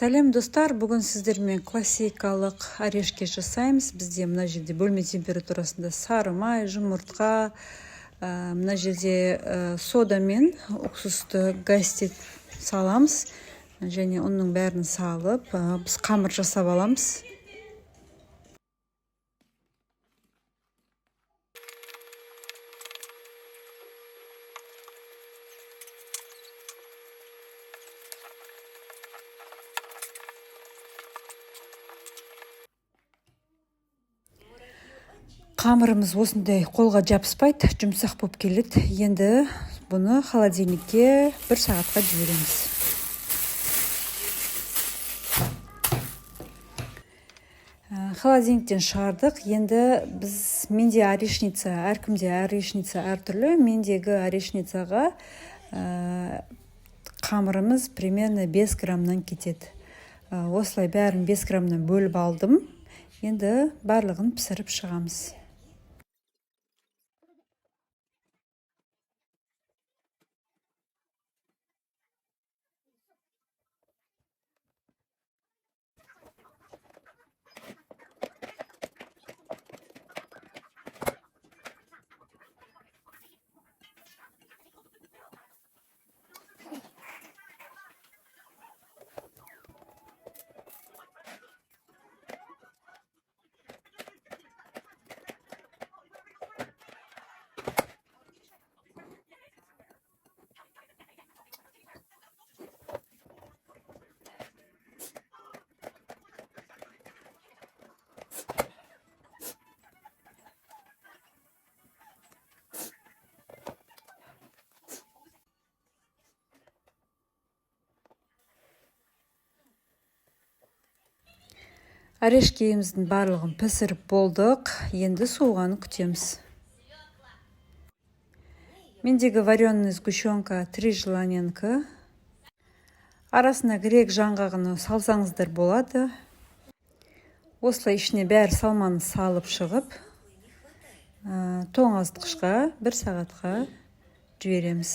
Сәлем достар, бүгін сіздермен классикалық орешки жасаймыз. Бізде мына жерде бөлме температурасында сары май, жұмыртқа, мына жерде сода мен уксусты гастит саламыз. Және оның бәрін салып, біз қамыр жасап аламыз. Қамырымыз осындай қолға жабыспайды, жұмсақ болып келеді. Енді бұны холодильникке 1 сағатқа жібереміз. Холодильниктен шығардық. Енді менде орешница, әркімде орешница әртүрлі. Мендегі орешницаға қамырымыз примерно 5 граммнан кетеді. Осылай бәрін 5 граммнан бөліп алдым. Енді барлығын пісіріп шығамыз. Орешкеміздің барлығын пісіріп болдық. Енді суығаны күтеміз. Мендегі вареная сгущенка 3 желаненкі. Арасына грек жаңғағын салсаңыздар болады. Осылай ішіне бәрі салманы салып шығып, тоңазытқышқа 1 сағатқа жібереміз.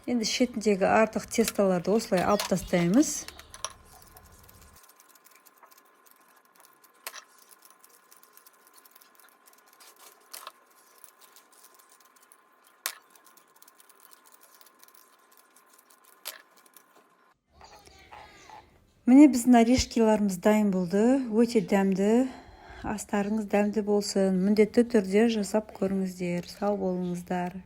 Енді шетіндегі артық тесталарды осылай алып тастаймыз. Міне біздің орешкиларымыз дайын болды. Өте дәмді. Астарыңыз дәмді болсын. Міндетті түрде жасап көріңіздер. Сау болыңыздар.